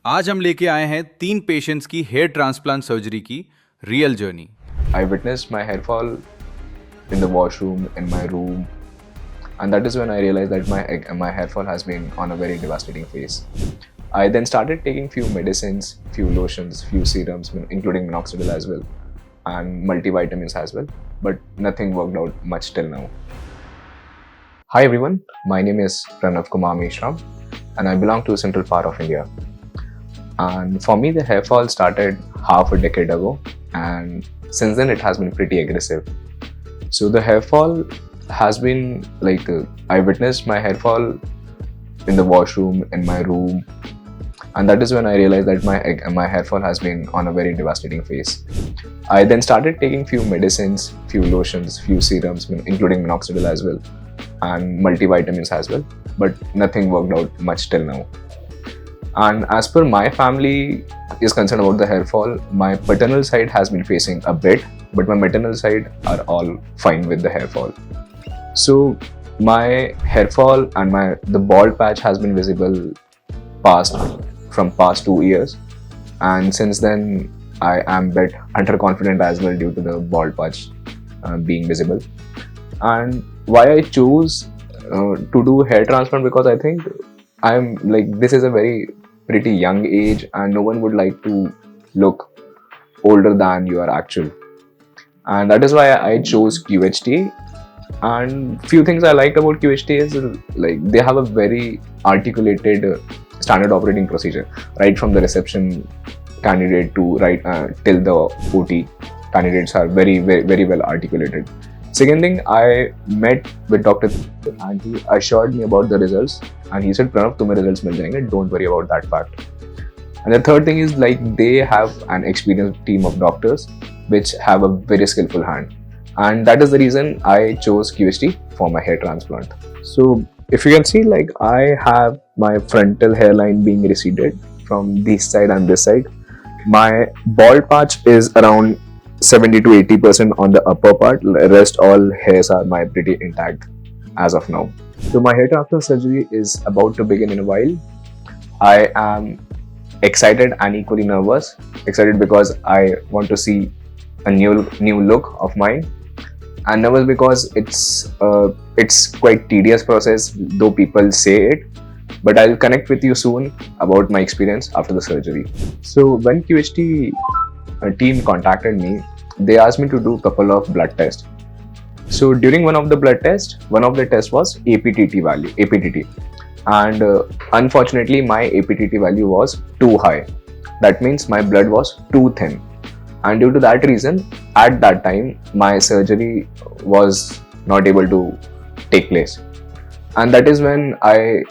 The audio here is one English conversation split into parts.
आज हम लेके आए हैं 3 पेशेंट्स की हेयर ट्रांसप्लांट सर्जरी की real journey. I witnessed my hair fall in the washroom, in my room, and that is when I realized that my hair fall has been on a very devastating phase. I then started taking few medicines, few lotions, few serums, including minoxidil as well, and multivitamins as well, but nothing worked out much till now. Hi everyone, my name is Pranav Mishram, and I belong to central part of India. And for me, the hair fall started half a decade ago, and since then it has been pretty aggressive. So the hair fall has been like I witnessed my hair fall in the washroom, in my room, and that is when I realized that my hair fall has been on a very devastating phase. I then started taking few medicines, few lotions, few serums, including minoxidil as well, and multivitamins as well, but nothing worked out much till now. And as per my family is concerned about the hair fall, my paternal side has been facing a bit, but my maternal side are all fine with the hair fall. So my hair fall and the bald patch has been visible past 2 years, and since then I am bit underconfident as well due to the bald patch being visible. And why I choose to do hair transplant, because I think I'm like, this is a very pretty young age and no one would like to look older than you are actual, and that is why I chose QHT. And few things I liked about QHT is like they have a very articulated standard operating procedure, right from the reception candidate to till the OT candidates are very well articulated. Second thing, I met with Dr. and he assured me about the results, and he said, Pranav, तुम्हें results मिल जाएंगे, don't worry about that fact. And the third thing is like they have an experienced team of doctors which have a very skillful hand, and that is the reason I chose QHT for my hair transplant. So if you can see, like I have my frontal hairline being receded from this side and this side. My bald patch is around 70 to 80% on the upper part. Rest all hairs are my pretty intact as of now. So my hair transplant surgery is about to begin in a while. I am excited and equally nervous. Excited because I want to see a new look of mine, and nervous because it's quite tedious process, though people say it. But I'll connect with you soon about my experience after the surgery. So when QHT team contacted me, they asked me to do a couple of blood tests. So during one of the blood tests, one of the tests was APTT, and unfortunately my APTT value was too high. That means my blood was too thin, and due to that reason, at that time my surgery was not able to take place. And that is when I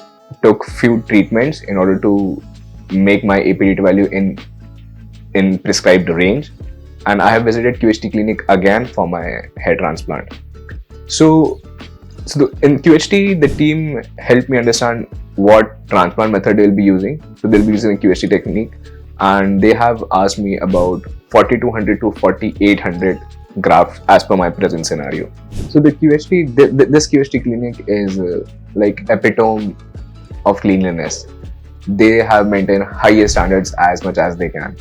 took few treatments in order to make my APTT value in prescribed range, and I have visited QHT clinic again for my hair transplant. So in QHT, the team helped me understand what transplant method they'll be using. So they'll be using the QHT technique, and they have asked me about 4200 to 4800 grafts as per my present scenario. So the QHT, this QHT clinic is like epitome of cleanliness. They have maintained highest standards as much as they can.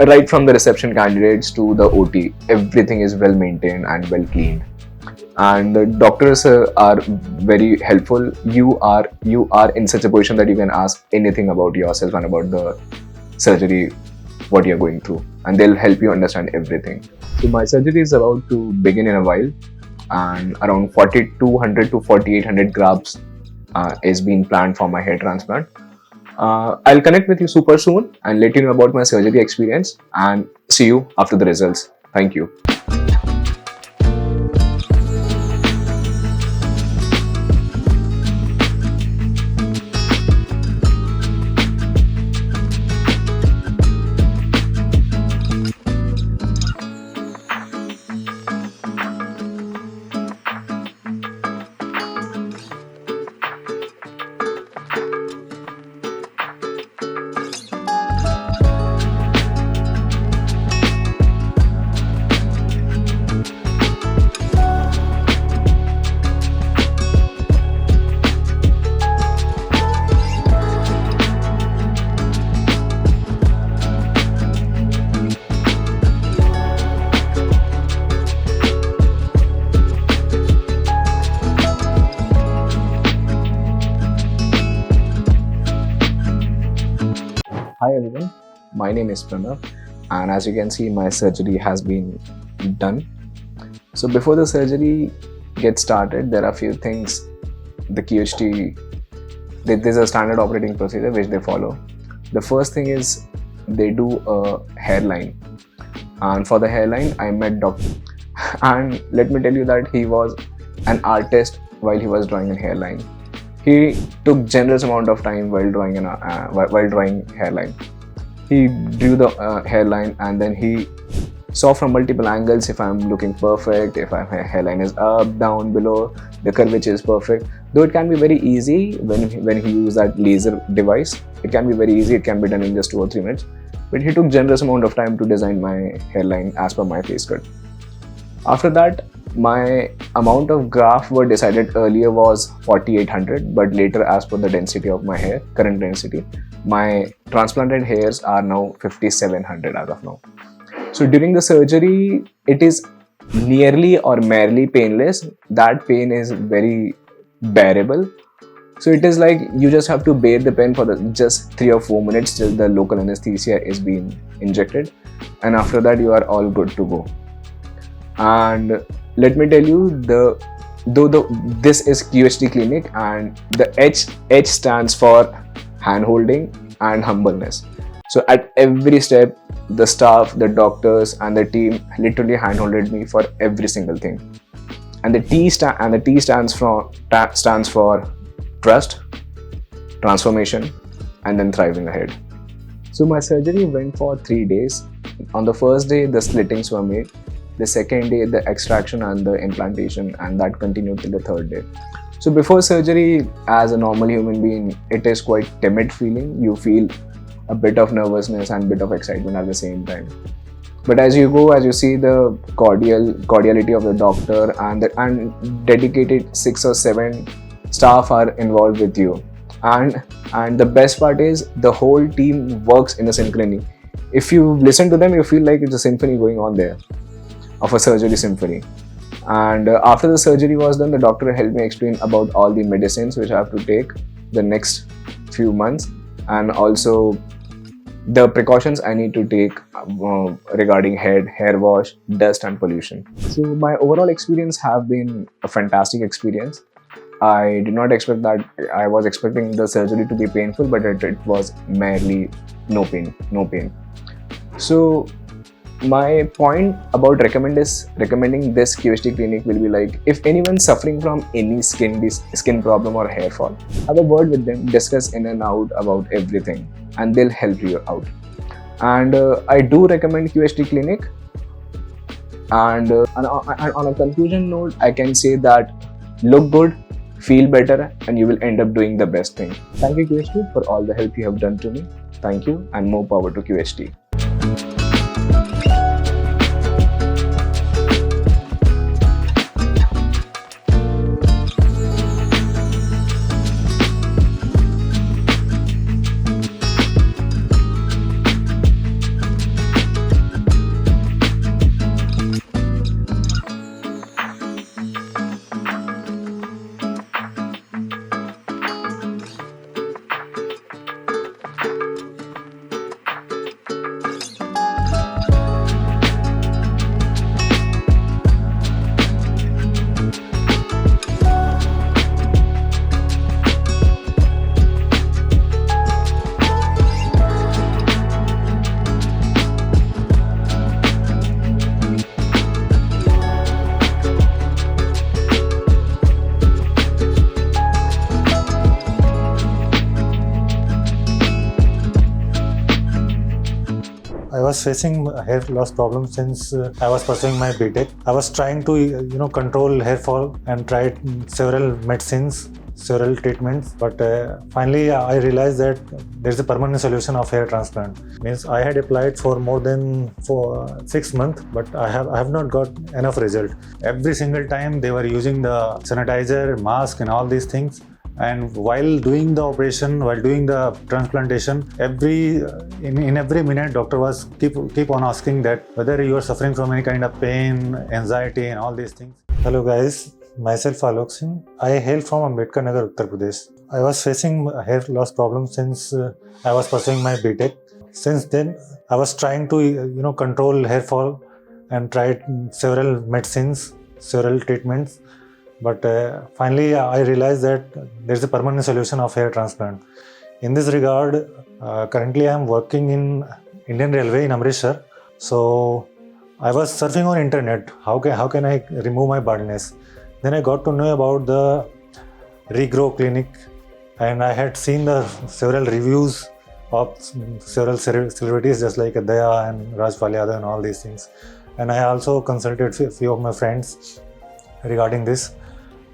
Right from the reception candidates to the OT, everything is well maintained and well cleaned. And the doctors are very helpful. You are in such a position that you can ask anything about yourself and about the surgery, what you're going through, and they'll help you understand everything. So my surgery is about to begin in a while, and around 4200 to 4800 grafts is being planned for my hair transplant. I'll connect with you super soon and let you know about my surgery experience, and see you after the results. Thank you. Hi everyone, my name is Pranav, and as you can see, my surgery has been done. So before the surgery gets started, there are a few things the QHT, there's a standard operating procedure which they follow. The first thing is they do a hairline, and for the hairline, I met doctor, and let me tell you that he was an artist while he was drawing a hairline. He took generous amount of time while drawing while drawing hairline. He drew the hairline, and then he saw from multiple angles if I'm looking perfect, if my hairline is up, down, below, the curvature is perfect. Though it can be very easy when he used that laser device, it can be very easy. It can be done in just 2 or 3 minutes. But he took generous amount of time to design my hairline as per my face cut. After that, my amount of graft were decided earlier was 4800, but later, as per the density of my hair, current density, my transplanted hairs are now 5700 as of now. So during the surgery, it is nearly or merely painless. That pain is very bearable. So it is like you just have to bear the pain for just 3 or 4 minutes till the local anesthesia is being injected, and after that you are all good to go. And let me tell you, this is QHT Clinic, and the H stands for hand holding and humbleness. So at every step, the staff, the doctors, and the team literally handholded me for every single thing. And the T stands for trust, transformation, and then thriving ahead. So my surgery went for 3 days. On the first day, the slittings were made. The second day, the extraction and the implantation, and that continued till the third day. So before surgery, as a normal human being, it is quite timid feeling. You feel a bit of nervousness and bit of excitement at the same time. But as you go, as you see the cordiality of the doctor and dedicated 6 or 7 staff are involved with you, and the best part is the whole team works in a synchrony. If you listen to them, you feel like it's a symphony going on there, of a surgery symphony. And after the surgery was done, the doctor helped me explain about all the medicines which I have to take the next few months, and also the precautions I need to take regarding hair wash, dust, and pollution. So my overall experience have been a fantastic experience. I did not expect that. I was expecting the surgery to be painful, but it was merely no pain. So my point about recommending this QHT clinic will be like, if anyone suffering from any skin problem or hair fall, have a word with them, discuss in and out about everything, and they'll help you out. And I do recommend QHT clinic. And on a conclusion note, I can say that look good, feel better, and you will end up doing the best thing. Thank you, QHT, for all the help you have done to me. Thank you, and more power to QHT. I was facing hair loss problem since I was pursuing my BTech. I was trying to control hair fall and tried several medicines, several treatments, but finally I realized that there is a permanent solution of hair transplant. Means I had applied for more than 6 months, but I have not got enough result. Every single time they were using the sanitizer, mask, and all these things. And while doing the operation, while doing the transplantation, in every minute, doctor was keep on asking that whether you are suffering from any kind of pain, anxiety, and all these things. Hello guys, myself Alok Singh. I hail from Ambedkar Nagar, Uttar Pradesh. I was facing hair loss problem since I was pursuing my BTech. since then I was trying to control hair fall and tried several medicines, several treatments, but finally I realized that there's a permanent solution of hair transplant. In this regard, currently I am working in Indian Railway in Amritsar. So I was surfing on internet. How can I remove my baldness? Then I got to know about the regrow clinic, and I had seen the several reviews of several celebrities just like Daya and Rajpal Yadav and all these things. And I also consulted a few of my friends regarding this.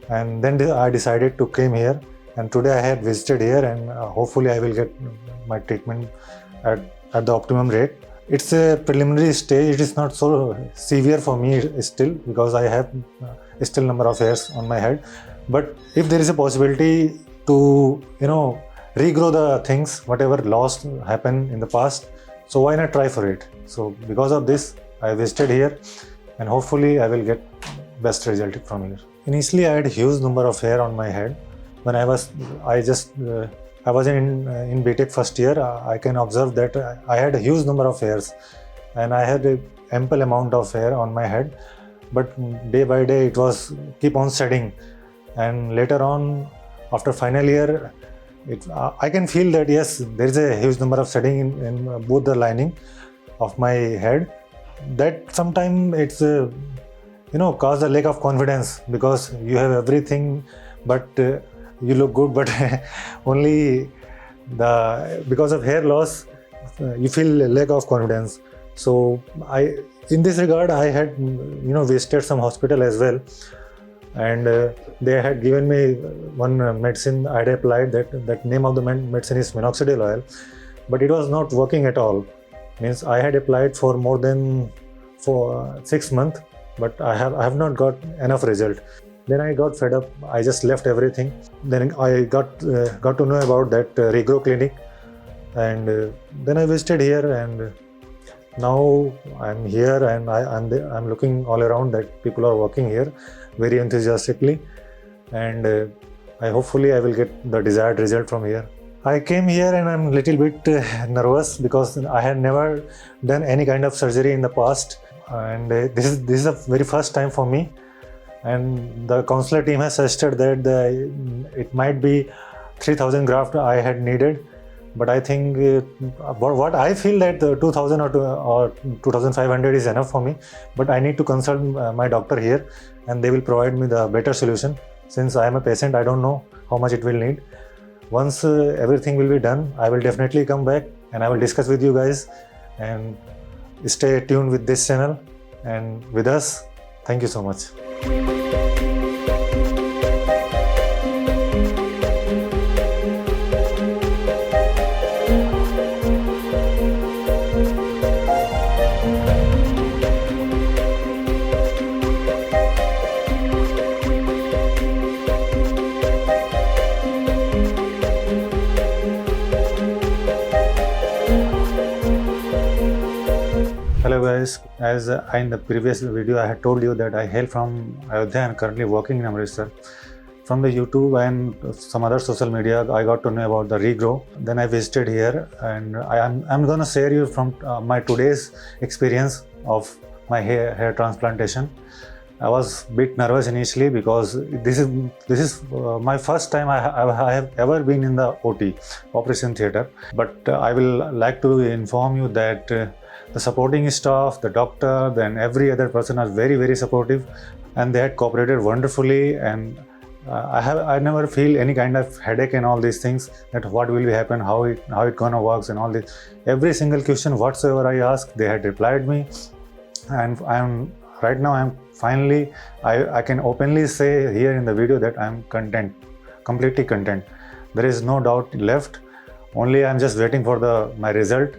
And then I decided to come here. And today I had visited here, and hopefully I will get my treatment at the optimum rate. It's a preliminary stage. It is not so severe for me still because I have still number of hairs on my head. But if there is a possibility to regrow the things, whatever lost happened in the past, so why not try for it? So because of this, I visited here, and hopefully I will get best result from here. Initially, I had a huge number of hair on my head. When I was in BTech first year, I can observe that I had a huge number of hairs, and I had an ample amount of hair on my head. But day by day, it was keep on shedding, and later on, after final year, I can feel that yes, there is a huge number of shedding in both the lining of my head. That sometimes it's cause a lack of confidence because you have everything, but you look good, but only because of hair loss, you feel a lack of confidence. So in this regard, I had visited some hospital as well, and they had given me one medicine. I had applied that name of the medicine is minoxidil oil, but it was not working at all. Means I had applied for more than 6 months, but I have not got enough result. Then I got fed up. I just left everything. Then I got to know about that regrow clinic, and then I visited here, and now I'm here, and I'm looking all around that people are working here very enthusiastically, and hopefully I will get the desired result from here. I came here and I'm a little bit nervous because I had never done any kind of surgery in the past, and this is the very first time for me. And the counselor team has suggested that it might be 3,000 grafts I had needed, but I think what I feel that 2,000 or 2,500 is enough for me. But I need to consult my doctor here, and they will provide me the better solution. Since I am a patient, I don't know how much it will need. Once everything will be done, I will definitely come back and I will discuss with you guys. And stay tuned with this channel and with us. Thank you so much. Hello guys, as in the previous video I had told you that I hail from Ayodhya and currently working in Amritsar. From the YouTube and some other social media, I got to know about the regrow. Then I visited here, and I'm gonna share you from my today's experience of my hair transplantation. I was a bit nervous initially because this is my first time I have ever been in the OT, operation theatre. But I will like to inform you that the supporting staff, the doctor, then every other person are very, very supportive, and they had cooperated wonderfully. And I never feel any kind of headache and all these things, that what will happen, how it gonna works and all this. Every single question whatsoever I asked, they had replied me, and right now I'm finally, I can openly say here in the video that I'm content, completely content. There is no doubt left. Only I'm just waiting for my result.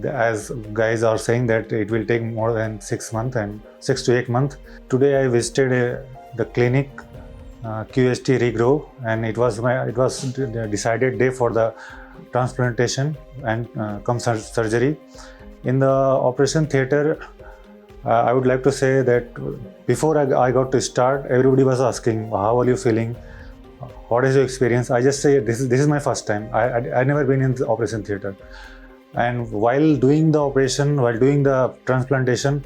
As guys are saying that it will take more than 6 months and 6 to 8 months. Today I visited the clinic, QHT regrow, and it was the decided day for the transplantation and surgery. In the operation theatre, I would like to say that before I got to start, everybody was asking, how are you feeling? What is your experience? I just say this is my first time. I never been in the operation theatre. And while doing the operation, while doing the transplantation,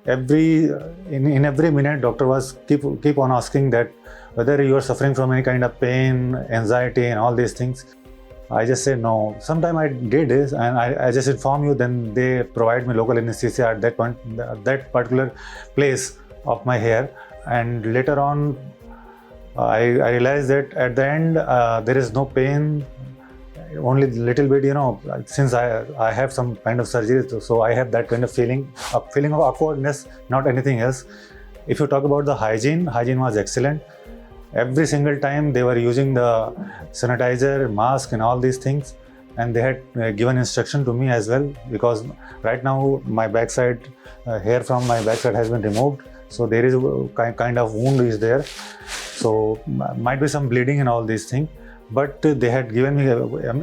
in every minute, doctor was keep on asking that whether you are suffering from any kind of pain, anxiety, and all these things. I just say no. Sometime I did this, and I just inform you. Then they provide me local anesthesia at that point, that particular place of my hair. And later on, I realized that at the end there is no pain, only little bit. Since I have some kind of surgery, so I have that kind of feeling of awkwardness, not anything else. If you talk about the hygiene was excellent. Every single time they were using the sanitizer, mask, and all these things, and they had given instruction to me as well, because right now my backside hair from my backside has been removed, so there is a kind of wound is there, so might be some bleeding and all these things. But they had given me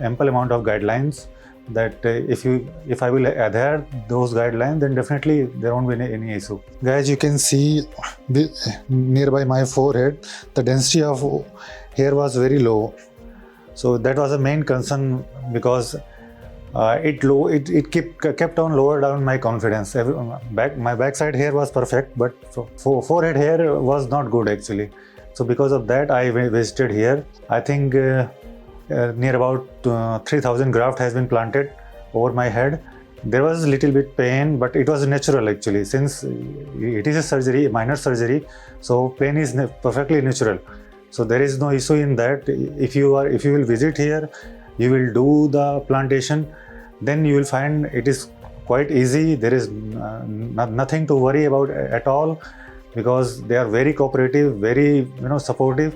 ample amount of guidelines that if I will adhere those guidelines, then definitely there won't be any issue. Guys, you can see nearby my forehead, the density of hair was very low. So that was the main concern, because it kept on lower down my confidence. My backside hair was perfect, but forehead hair was not good actually. So because of that, I visited here. I think near about 3,000 graft has been planted over my head. There was a little bit pain, but it was natural actually, since it is a surgery, minor surgery, so pain is perfectly natural. So there is no issue in that. If you will visit here, you will do the plantation, then you will find it is quite easy. There is nothing to worry about at all, because they are very cooperative, very supportive,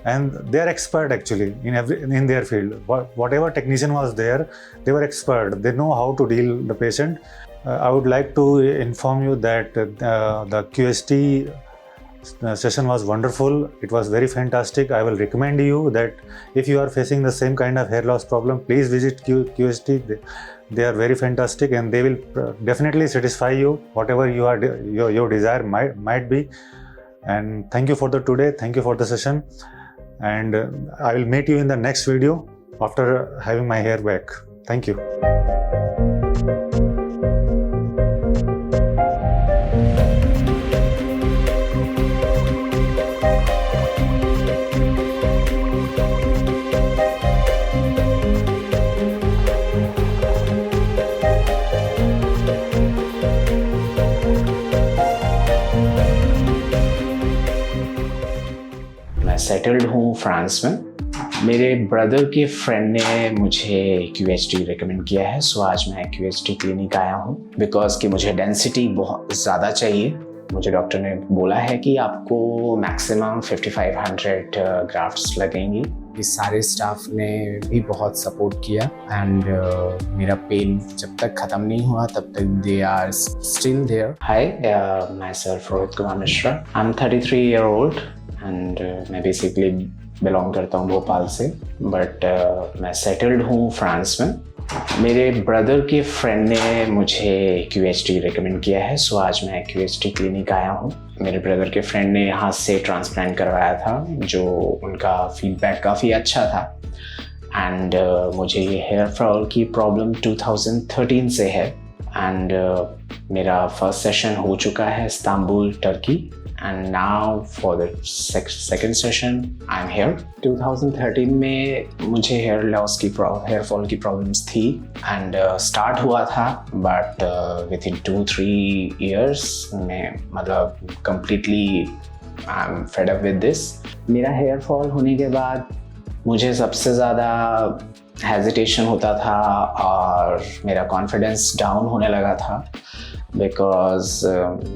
and they are expert actually in their field. Whatever technician was there, they were expert. They know how to deal the patient. I would like to inform you that the QHT session was wonderful. It was very fantastic. I will recommend you that if you are facing the same kind of hair loss problem, please visit QHT. They are very fantastic, and they will definitely satisfy you whatever your desire might be. And thank you for today. Thank you for the session. And I will meet you in the next video after having my hair back. Thank you. Settled हूँ France में। मेरे brother के friend ने मुझे QHT recommend किया है, सो आज मैं QHT क्लिनिक आया हूँ बिकॉज कि मुझे डेंसिटी बहुत ज़्यादा चाहिए। मुझे डॉक्टर ने बोला है कि आपको मैक्सिमम 5500 ग्राफ्ट्स लगेंगी। इस सारे स्टाफ ने भी बहुत सपोर्ट किया एंड मेरा पेन जब तक ख़त्म नहीं हुआ तब तक they are still there. Hi, myself Rohit Kumar Mishra. I am 33 year old and मैं बेसिकली बिलोंग करता हूँ भोपाल से, बट मैं सेटल्ड हूँ फ्रांस में। मेरे ब्रदर के फ्रेंड ने मुझे QHT रिकमेंड किया है, सो आज मैं QHT क्लिनिक आया हूँ। मेरे ब्रदर के फ्रेंड ने हाथ से ट्रांसप्लांट करवाया था, जो उनका फीडबैक काफ़ी अच्छा था। एंड मुझे ये हेयर फॉल की प्रॉब्लम 2013 से है एंड मेरा फर्स्ट सेशन हो चुका है Istanbul, Turkey. And now for the second session, I'm here. 2013 में मुझे हेयर फॉल की प्रॉब्लम्स थी एंड स्टार्ट हुआ था, बट within 2-3 years में मतलब completely I'm fed up with this. मेरा हेयर फॉल होने के बाद मुझे सबसे ज़्यादा हेजिटेशन होता था और मेरा कॉन्फिडेंस डाउन होने लगा था, बिकॉज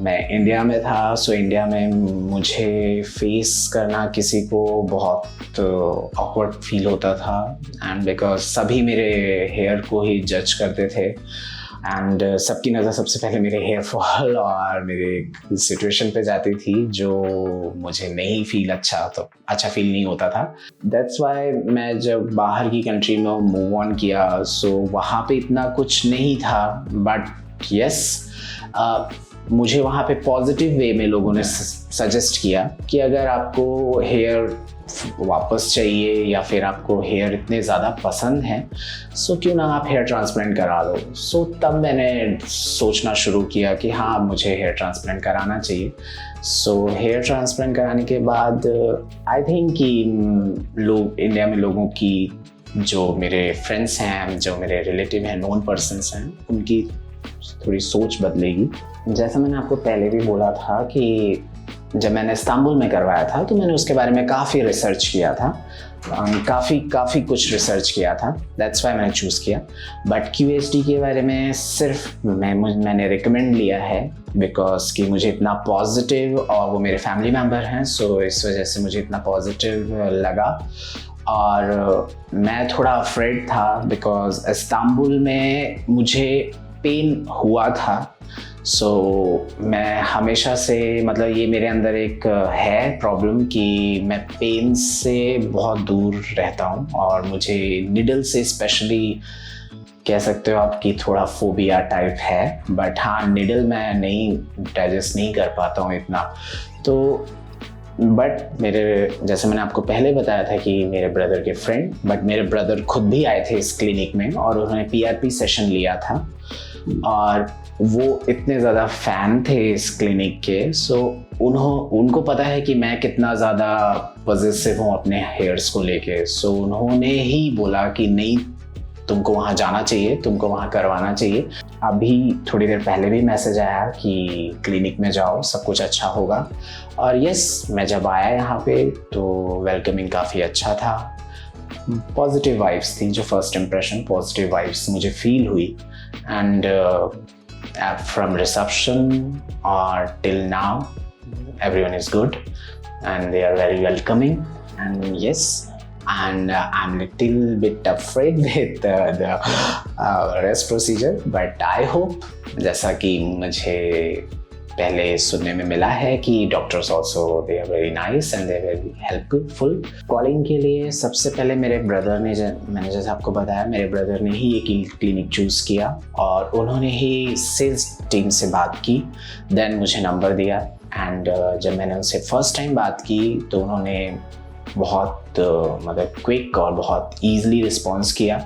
मैं इंडिया में था। सो इंडिया में मुझे फेस करना किसी को बहुत ऑकवर्ड फील होता था एंड बिकॉज सभी मेरे हेयर को ही जज करते थे एंड सबकी नज़र सबसे पहले मेरे हेयर फॉल और मेरे सिचुएशन पे जाती थी, जो मुझे नहीं फील अच्छा फील नहीं होता था। दैट्स वाई मैं जब बाहर की कंट्री में मूव ऑन किया, सो वहाँ पे इतना कुछ नहीं था, बट यस मुझे वहाँ पे पॉजिटिव वे में लोगों ने सजेस्ट किया कि अगर आपको हेयर वापस चाहिए या फिर आपको हेयर इतने ज़्यादा पसंद हैं, सो क्यों ना आप हेयर ट्रांसप्लांट करा लो। सो तब मैंने सोचना शुरू किया कि हाँ, मुझे हेयर ट्रांसप्लांट कराना चाहिए। सो हेयर ट्रांसप्लांट कराने के बाद आई थिंक कि लोग इंडिया में लोगों की, जो मेरे फ्रेंड्स हैं, जो मेरे रिलेटिव हैं, नोन पर्सन्स हैं, उनकी थोड़ी सोच बदलेगी। जैसा मैंने आपको पहले भी बोला था कि जब मैंने इस्तांबुल में करवाया था तो मैंने उसके बारे में काफ़ी रिसर्च किया था, काफ़ी कुछ रिसर्च किया था, दैट्स वाई मैंने चूज़ किया। बट QHT के बारे में सिर्फ मैंने रिकमेंड लिया है बिकॉज कि मुझे इतना पॉजिटिव, और वो मेरे फैमिली मेम्बर हैं, सो इस वजह से मुझे इतना पॉजिटिव लगा। और मैं थोड़ा अफ्रेड था बिकॉज इस्तांबुल में मुझे पेन हुआ था। सो मैं हमेशा से, मतलब ये मेरे अंदर एक है प्रॉब्लम कि मैं पेन से बहुत दूर रहता हूँ, और मुझे निडल से स्पेशली कह सकते हो आप कि थोड़ा फोबिया टाइप है। बट हाँ, निडल मैं नहीं डाइजेस्ट नहीं कर पाता हूँ इतना। तो बट मेरे, जैसे मैंने आपको पहले बताया था कि मेरे ब्रदर के फ्रेंड, बट मेरे ब्रदर खुद भी आए थे इस क्लिनिक में और उन्होंने PRP सेशन लिया था, और वो इतने ज़्यादा फ़ैन थे इस क्लिनिक के। सो उनको पता है कि मैं कितना ज़्यादा पॉजिटिव हूँ अपने हेयर्स को लेके। सो उन्होंने ही बोला कि नहीं, तुमको वहाँ जाना चाहिए, तुमको वहाँ करवाना चाहिए। अभी थोड़ी देर पहले भी मैसेज आया कि क्लिनिक में जाओ, सब कुछ अच्छा होगा। और यस, मैं जब आया यहाँ पे तो वेलकमिंग काफ़ी अच्छा था, पॉजिटिव वाइब्स थी। जो फर्स्ट इम्प्रेशन पॉजिटिव वाइब्स मुझे फील हुई। एंड फ्रॉम रिसेप्शन और till now everyone is good and they are very welcoming, and yes, and I'm little bit afraid with the rest procedure, but I hope, जैसा कि मुझे पहले सुनने में मिला है कि doctors also they are very nice and they are very helpful. Calling के लिए सबसे पहले मेरे ब्रदर ने, मैंने जैसे आपको बताया, मेरे ब्रदर ने ही ये क्लिनिक चूज़ किया और उन्होंने ही सेल्स टीम से बात की, देन मुझे नंबर दिया। एंड जब मैंने उनसे फर्स्ट टाइम बात की तो उन्होंने बहुत मतलब क्विक और बहुत ईज़िली रिस्पॉन्स किया।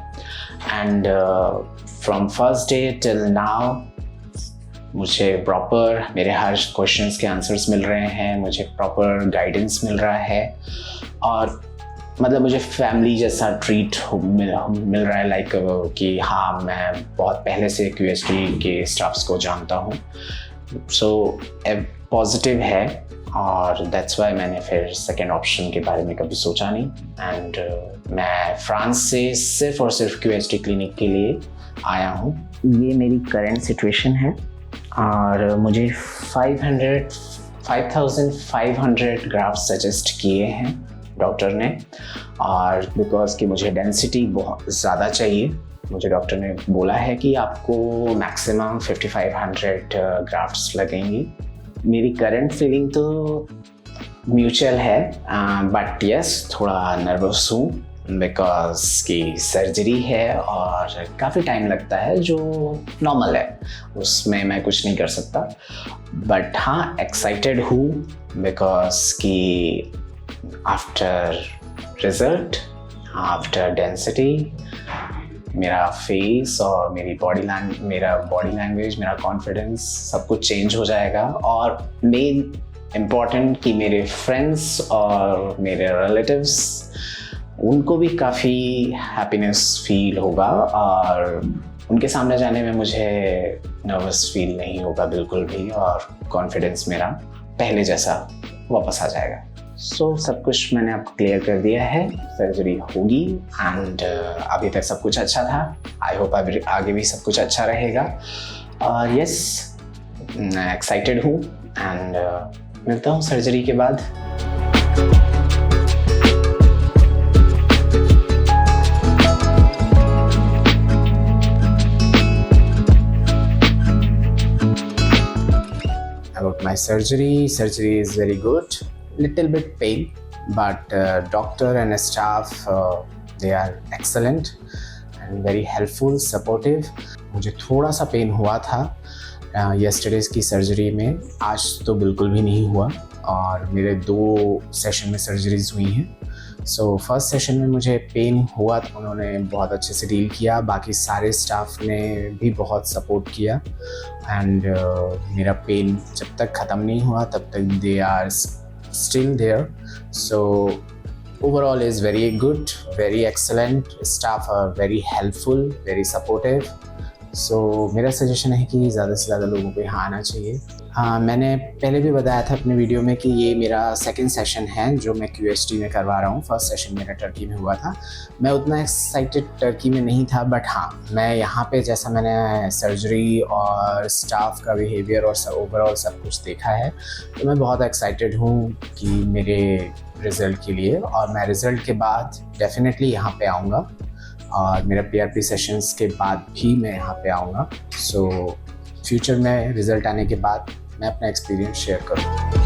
And from first day till now मुझे प्रॉपर मेरे हर क्वेश्चंस के आंसर्स मिल रहे हैं, मुझे प्रॉपर गाइडेंस मिल रहा है, और मतलब मुझे फैमिली जैसा ट्रीट मिल रहा है। लाइक कि हाँ, मैं बहुत पहले से QHT के स्टाफ्स को जानता हूँ। सो पॉजिटिव है, और दैट्स वाई मैंने फिर सेकेंड ऑप्शन के बारे में कभी सोचा नहीं। एंड मैं फ्रांस से सिर्फ और सिर्फ QHT क्लिनिक के लिए आया हूँ। ये मेरी करंट सिचुएशन है, और मुझे 5500 ग्राफ्ट सजेस्ट किए हैं डॉक्टर ने। और बिकॉज कि मुझे डेंसिटी बहुत ज़्यादा चाहिए, मुझे डॉक्टर ने बोला है कि आपको मैक्सिमम 5500 ग्राफ्ट्स लगेंगी। मेरी करंट फीलिंग तो म्यूचुअल है, बट यस, थोड़ा नर्वस हूँ बिकॉज की सर्जरी है और काफ़ी टाइम लगता है, जो नॉर्मल है, उसमें मैं कुछ नहीं कर सकता। बट हाँ, एक्साइटेड हूँ बिकॉज कि आफ्टर रिजल्ट, आफ्टर डेंसिटी, मेरा फेस और मेरी बॉडी लैंग्वेज, मेरा कॉन्फिडेंस, सब कुछ चेंज हो जाएगा। और मेन इम्पॉर्टेंट कि मेरे फ्रेंड्स और मेरे रिलेटिव्स, उनको भी काफ़ी हैप्पीनेस फील होगा, और उनके सामने जाने में मुझे नर्वस फील नहीं होगा बिल्कुल भी, और कॉन्फिडेंस मेरा पहले जैसा वापस आ जाएगा। सो सब कुछ मैंने आपको क्लियर कर दिया है, सर्जरी होगी, एंड अभी तक सब कुछ अच्छा था। आई होप आगे भी सब कुछ अच्छा रहेगा। और यस, मैं एक्साइटेड हूँ, एंड मिलता हूँ सर्जरी के बाद। About my surgery is very good. Little bit pain, but doctor and staff they are excellent and very helpful, supportive. मुझे थोड़ा सा पेन हुआ था yesterdays की सर्जरी में, आज तो बिल्कुल भी नहीं हुआ, और मेरे 2 सेशन में सर्जरीज हुई हैं। सो फर्स्ट सेशन में मुझे पेन हुआ तो उन्होंने बहुत अच्छे से डील किया, बाकी सारे स्टाफ ने भी बहुत सपोर्ट किया एंड मेरा पेन जब तक ख़त्म नहीं हुआ तब तक they are still there. So overall is very good, very excellent. Staff are very helpful, very supportive. So मेरा सजेशन है कि ज़्यादा से ज़्यादा लोगों को यहाँ आना चाहिए. हाँ, मैंने पहले भी बताया था अपने वीडियो में कि ये मेरा सेकंड सेशन है जो मैं QHT में करवा रहा हूँ. फर्स्ट सेशन मेरा टर्की में हुआ था. मैं उतना एक्साइटेड टर्की में नहीं था, बट हाँ, मैं यहाँ पे जैसा मैंने सर्जरी और स्टाफ का बिहेवियर और ओवरऑल सब कुछ देखा है तो मैं बहुत एक्साइटेड हूँ कि मेरे रिज़ल्ट के लिए, और मैं रिज़ल्ट के बाद डेफिनेटली यहाँ पे आऊँगा और मेरा PRP सेशंस के बाद भी मैं यहाँ पे आऊँगा. सो फ्यूचर में रिज़ल्ट आने के बाद मैं अपना एक्सपीरियंस शेयर करूँगा.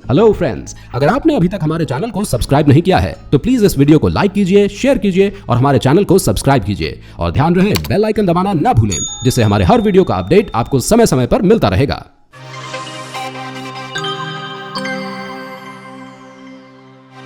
हेलो फ्रेंड्स, अगर आपने अभी तक हमारे चैनल को सब्सक्राइब नहीं किया है तो प्लीज इस वीडियो को लाइक कीजिए, शेयर कीजिए और हमारे चैनल को सब्सक्राइब कीजिए. और ध्यान रहे बेल आइकन दबाना ना भूलें, जिससे हमारे हर वीडियो का अपडेट आपको समय समय पर मिलता रहेगा.